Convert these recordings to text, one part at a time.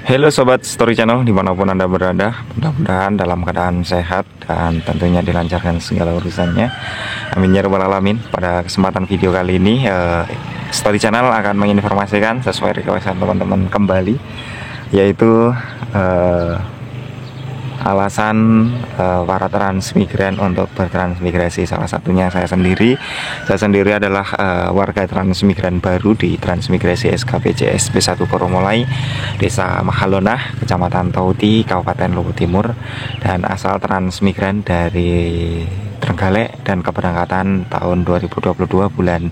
Halo Sobat Story Channel dimanapun Anda berada, mudah-mudahan dalam keadaan sehat dan tentunya dilancarkan segala urusannya. Amin ya rabbal alamin. Pada kesempatan video kali ini Story Channel akan menginformasikan sesuai requestan teman-teman kembali, yaitu alasan para transmigran untuk bertransmigrasi. Salah satunya saya sendiri adalah warga transmigran baru di transmigrasi SKPJS B1 Koromolai, Desa Mahalonah, Kecamatan Tauti, Kabupaten Luwu Timur, dan asal transmigran dari Trenggalek dan keberangkatan tahun 2022 bulan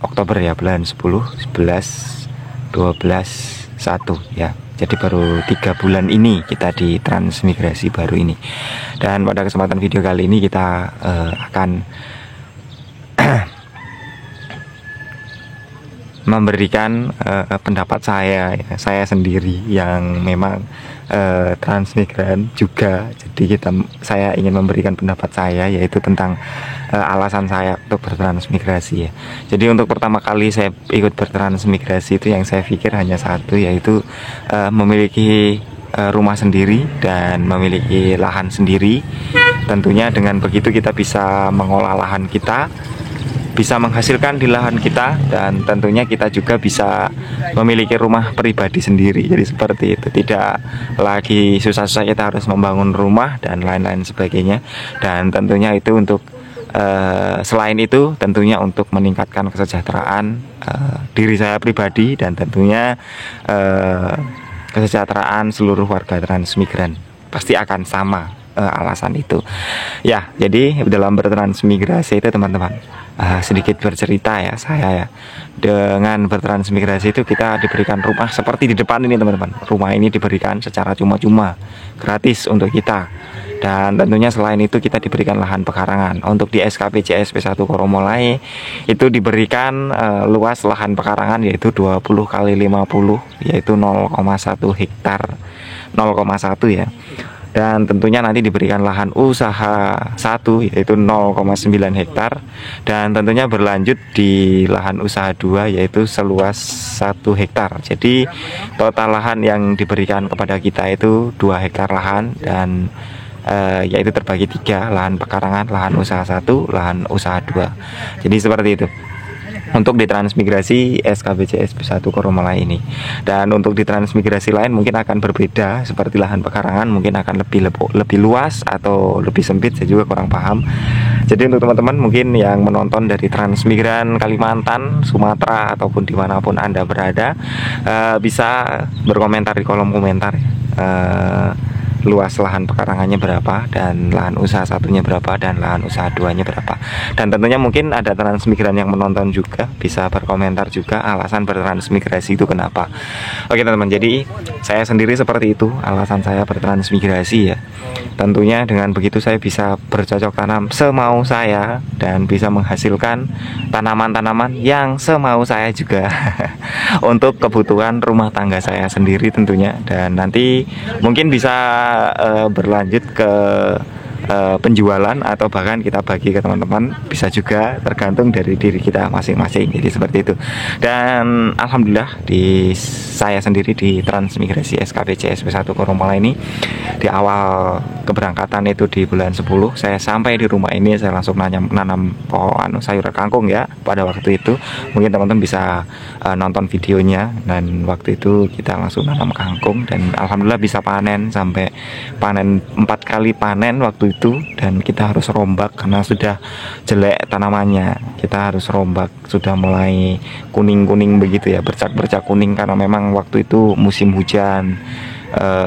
Oktober ya, bulan 10, 11, 12, 1 ya. Jadi baru 3 bulan ini kita di transmigrasi baru ini. Dan pada kesempatan video kali ini kita akan memberikan pendapat saya sendiri yang memang transmigran juga. Jadi saya ingin memberikan pendapat saya, yaitu tentang alasan saya untuk bertransmigrasi ya. Jadi untuk pertama kali saya ikut bertransmigrasi itu yang saya pikir hanya satu, yaitu memiliki rumah sendiri dan memiliki lahan sendiri. Tentunya dengan begitu kita bisa mengolah lahan kita, bisa menghasilkan di lahan kita, dan tentunya kita juga bisa memiliki rumah pribadi sendiri. Jadi seperti itu, tidak lagi susah-susah kita harus membangun rumah dan lain-lain sebagainya. Dan tentunya itu untuk selain itu tentunya untuk meningkatkan kesejahteraan diri saya pribadi dan tentunya kesejahteraan seluruh warga transmigran. Pasti akan sama alasan itu ya. Jadi dalam bertransmigrasi itu teman-teman, sedikit bercerita ya, saya ya, dengan bertransmigrasi itu kita diberikan rumah seperti di depan ini teman-teman. Rumah ini diberikan secara cuma-cuma, gratis untuk kita. Dan tentunya selain itu kita diberikan lahan pekarangan. Untuk di SKPJS B1 Koromolai itu diberikan luas lahan pekarangan yaitu 20 kali 50, yaitu 0,1 hektar, 0,1 ya. Dan tentunya nanti diberikan lahan usaha 1 yaitu 0,9 hektar, dan tentunya berlanjut di lahan usaha 2 yaitu seluas 1 hektar. Jadi total lahan yang diberikan kepada kita itu 2 hektar lahan, dan yaitu terbagi 3, lahan pekarangan, lahan usaha 1, lahan usaha 2. Jadi seperti itu untuk ditransmigrasi SKPJS B1 Koromolai ini. Dan untuk ditransmigrasi lain mungkin akan berbeda, seperti lahan pekarangan mungkin akan lebih luas atau lebih sempit, saya juga kurang paham. Jadi untuk teman-teman mungkin yang menonton dari transmigran Kalimantan, Sumatera, ataupun dimanapun Anda berada, bisa berkomentar di kolom komentar luas lahan pekarangannya berapa, dan lahan usaha satunya berapa, dan lahan usaha 2-nya berapa. Dan tentunya mungkin ada transmigran yang menonton juga, bisa berkomentar juga alasan bertransmigrasi itu kenapa. Oke teman-teman, jadi saya sendiri seperti itu alasan saya bertransmigrasi ya. Tentunya dengan begitu saya bisa bercocok tanam semau saya dan bisa menghasilkan tanaman-tanaman yang semau saya juga untuk kebutuhan rumah tangga saya sendiri tentunya. Dan nanti mungkin bisa berlanjut ke penjualan atau bahkan kita bagi ke teman-teman, bisa juga, tergantung dari diri kita masing-masing. Jadi seperti itu. Dan alhamdulillah saya sendiri di transmigrasi SKPJS B1 Koromolai ini, di awal keberangkatan itu di bulan 10, saya sampai di rumah ini saya langsung nanam pohon sayur kangkung ya. Pada waktu itu mungkin teman-teman bisa nonton videonya, dan waktu itu kita langsung nanam kangkung dan alhamdulillah bisa panen, sampai panen 4 kali panen waktu itu. Dan kita harus rombak karena sudah jelek tanamannya, kita harus rombak, sudah mulai kuning-kuning begitu ya, bercak-bercak kuning, karena memang waktu itu musim hujan,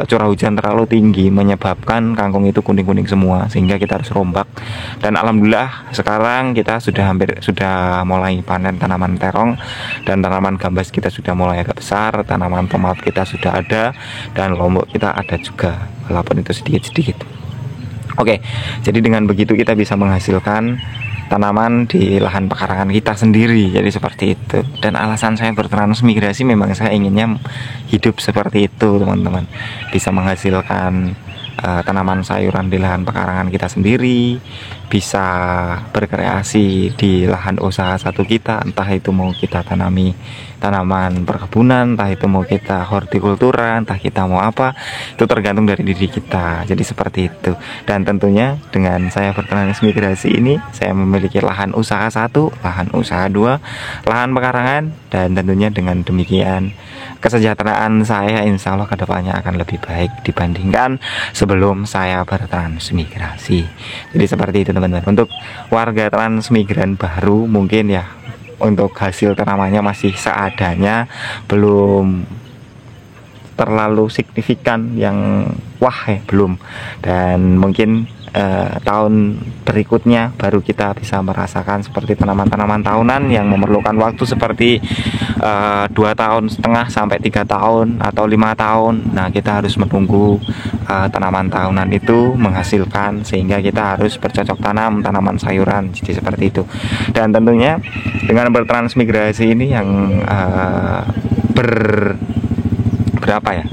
curah hujan terlalu tinggi menyebabkan kangkung itu kuning-kuning semua, sehingga kita harus rombak. Dan alhamdulillah sekarang kita sudah mulai panen tanaman terong, dan tanaman gambas kita sudah mulai agak besar, tanaman tomat kita sudah ada, dan lombok kita ada juga, walaupun itu sedikit-sedikit. Oke, jadi dengan begitu kita bisa menghasilkan tanaman di lahan pekarangan kita sendiri. Jadi seperti itu. Dan alasan saya bertransmigrasi memang saya inginnya hidup seperti itu teman-teman, bisa menghasilkan tanaman sayuran di lahan pekarangan kita sendiri, bisa berkreasi di lahan usaha satu kita, entah itu mau kita tanami tanaman perkebunan, entah itu mau kita hortikultura, entah kita mau apa, itu tergantung dari diri kita. Jadi seperti itu. Dan tentunya dengan saya bertransmigrasi ini, saya memiliki lahan usaha 1, lahan usaha 2, lahan pekarangan, dan tentunya dengan demikian kesejahteraan saya insya Allah kedepannya akan lebih baik dibandingkan sebelum saya bertransmigrasi. Jadi seperti itu teman-teman. Untuk warga transmigran baru mungkin ya untuk hasil tanamannya masih seadanya, belum terlalu signifikan yang wah ya, belum. Dan mungkin tahun berikutnya baru kita bisa merasakan seperti tanaman-tanaman tahunan yang memerlukan waktu seperti 2,5 tahun sampai 3 tahun atau 5 tahun. Nah, kita harus menunggu tanaman tahunan itu menghasilkan, sehingga kita harus bercocok tanam tanaman sayuran. Jadi seperti itu. Dan tentunya dengan bertransmigrasi ini yang berapa ya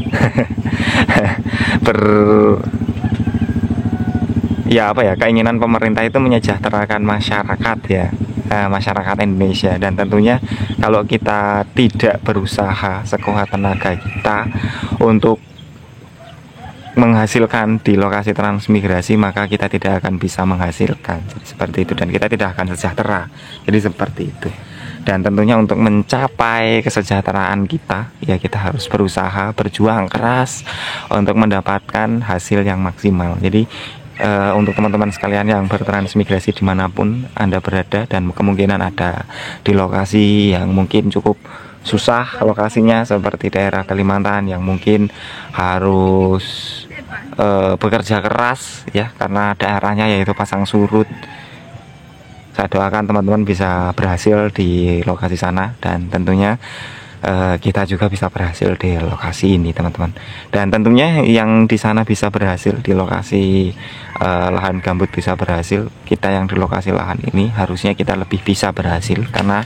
ya apa ya, keinginan pemerintah itu menyejahterakan masyarakat ya, masyarakat Indonesia. Dan tentunya kalau kita tidak berusaha sekuat tenaga kita untuk menghasilkan di lokasi transmigrasi, maka kita tidak akan bisa menghasilkan. Jadi seperti itu, dan kita tidak akan sejahtera. Jadi seperti itu. Dan tentunya untuk mencapai kesejahteraan kita, ya kita harus berusaha, berjuang keras untuk mendapatkan hasil yang maksimal. Jadi untuk teman-teman sekalian yang bertransmigrasi dimanapun Anda berada, dan kemungkinan ada di lokasi yang mungkin cukup susah lokasinya, seperti daerah Kalimantan yang mungkin harus bekerja keras ya karena daerahnya yaitu pasang surut. Saya doakan teman-teman bisa berhasil di lokasi sana, dan tentunya kita juga bisa berhasil di lokasi ini teman-teman. Dan tentunya yang di sana bisa berhasil di lokasi lahan gambut bisa berhasil, kita yang di lokasi lahan ini harusnya kita lebih bisa berhasil, karena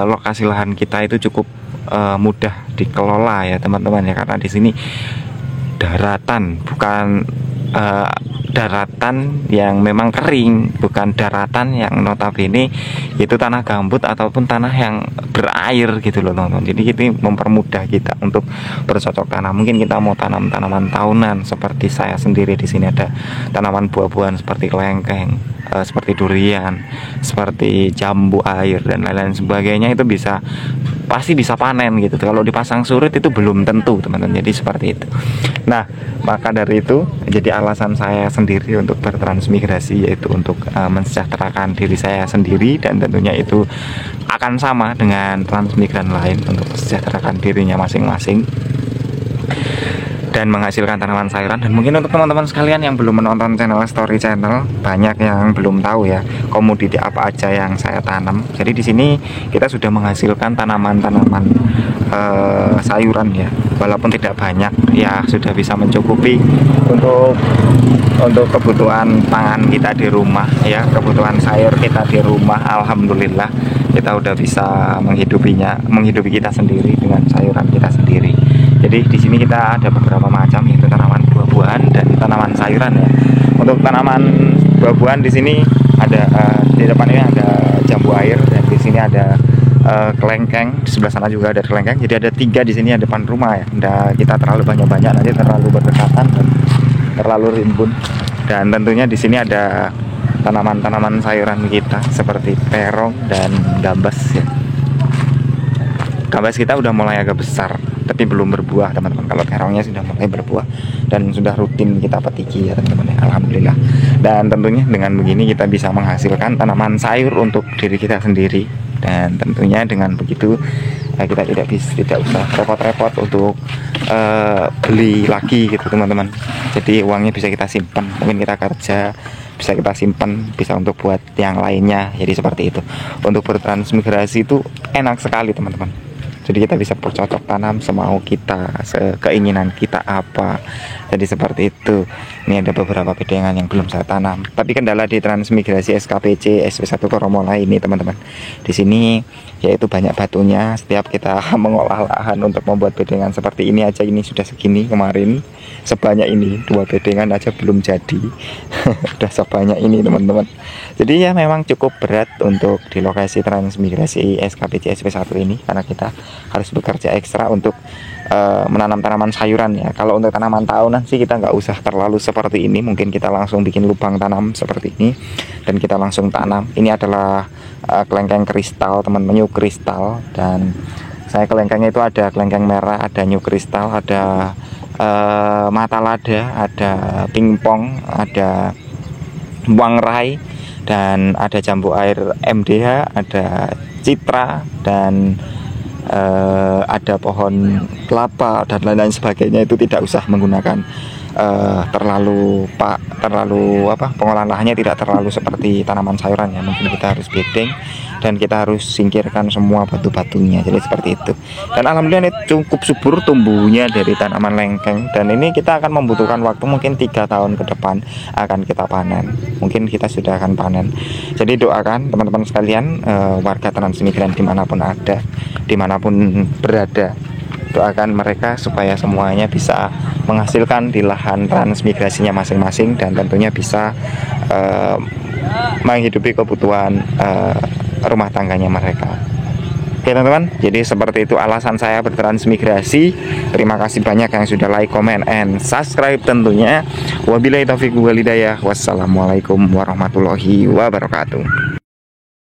lokasi lahan kita itu cukup mudah dikelola ya teman-teman ya, karena di sini daratan, bukan daratan yang memang kering, bukan daratan yang notabene itu tanah gambut ataupun tanah yang berair gitu loh teman-teman. Jadi itu mempermudah kita untuk bercocok tanam. Mungkin kita mau tanam tanaman tahunan seperti saya sendiri, di sini ada tanaman buah-buahan seperti kelengkeng, seperti durian, seperti jambu air dan lain-lain sebagainya, itu pasti bisa panen gitu. Kalau dipasang surut itu belum tentu teman-teman. Jadi seperti itu. Nah, maka dari itu jadi alasan saya sendiri untuk bertransmigrasi, yaitu untuk mensejahterakan diri saya sendiri, dan tentunya itu akan sama dengan transmigran lain untuk mensejahterakan dirinya masing-masing dan menghasilkan tanaman sayuran. Dan mungkin untuk teman-teman sekalian yang belum menonton channel Story Channel, banyak yang belum tahu ya komoditi apa aja yang saya tanam. Jadi di sini kita sudah menghasilkan tanaman-tanaman sayuran ya, walaupun tidak banyak ya, sudah bisa mencukupi untuk kebutuhan pangan kita di rumah ya, kebutuhan sayur kita di rumah. Alhamdulillah kita udah bisa menghidupi kita sendiri dengan sayuran kita sendiri. Jadi di sini kita ada beberapa macam, yaitu tanaman buah-buahan dan tanaman sayuran ya. Untuk tanaman buah-buahan di sini ada di depan ini ada jambu air, dan di sini ada kelengkeng. Di sebelah sana juga ada kelengkeng. Jadi ada 3 di sini di depan rumah ya. Nggak kita terlalu banyak-banyak, nanti terlalu berdekatan dan terlalu rimbun. Dan tentunya di sini ada tanaman-tanaman sayuran kita seperti terong dan gambas ya. Gambas kita udah mulai agak besar, tapi belum berbuah teman-teman. Kalau terongnya sudah mulai berbuah dan sudah rutin kita petiki ya teman-teman, alhamdulillah. Dan tentunya dengan begini kita bisa menghasilkan tanaman sayur untuk diri kita sendiri, dan tentunya dengan begitu kita tidak usah repot-repot untuk beli lagi gitu teman-teman. Jadi uangnya bisa kita simpan, mungkin kita kerja bisa kita simpan, bisa untuk buat yang lainnya. Jadi seperti itu. Untuk bertransmigrasi itu enak sekali teman-teman. Jadi kita bisa bercocok tanam semau kita, keinginan kita apa. Jadi seperti itu. Ini ada beberapa bedengan yang belum saya tanam. Tapi kendala di transmigrasi SKPC SP1 Koromola ini teman-teman, di sini yaitu banyak batunya. Setiap kita mengolah lahan untuk membuat bedengan seperti ini aja, ini sudah segini kemarin, sebanyak ini 2 bedengan aja belum jadi. Udah sebanyak ini teman-teman. Jadi ya memang cukup berat untuk di lokasi transmigrasi SKPC SP1 ini, karena kita harus bekerja ekstra untuk menanam tanaman sayuran ya. Kalau untuk tanaman tahunan sih kita nggak usah terlalu seperti ini, mungkin kita langsung bikin lubang tanam seperti ini dan kita langsung tanam. Ini adalah kelengkeng kristal teman-teman, new kristal, dan saya kelengkengnya itu ada kelengkeng merah, ada new kristal, ada mata lada, ada pingpong, ada wangrai, dan ada jambu air MDH, ada citra, dan ada pohon kelapa dan lain-lain sebagainya. Itu tidak usah menggunakan terlalu pengolahan lahannya tidak terlalu seperti tanaman sayuran ya. Mungkin kita harus bedeng dan kita harus singkirkan semua batu-batunya, jadi seperti itu. Dan alhamdulillah ini cukup subur tumbuhnya dari tanaman lengkeng, dan ini kita akan membutuhkan waktu mungkin 3 tahun ke depan akan kita panen. Mungkin kita sudah akan panen. Jadi doakan teman-teman sekalian, warga transmigran dimanapun ada, dimanapun berada, doakan mereka supaya semuanya bisa menghasilkan di lahan transmigrasinya masing-masing, dan tentunya bisa menghidupi kebutuhan rumah tangganya mereka. Oke teman-teman, jadi seperti itu alasan saya bertransmigrasi. Terima kasih banyak yang sudah like, comment, and subscribe tentunya. Wabillahi taufiq wal hidayah. Wassalamualaikum warahmatullahi wabarakatuh.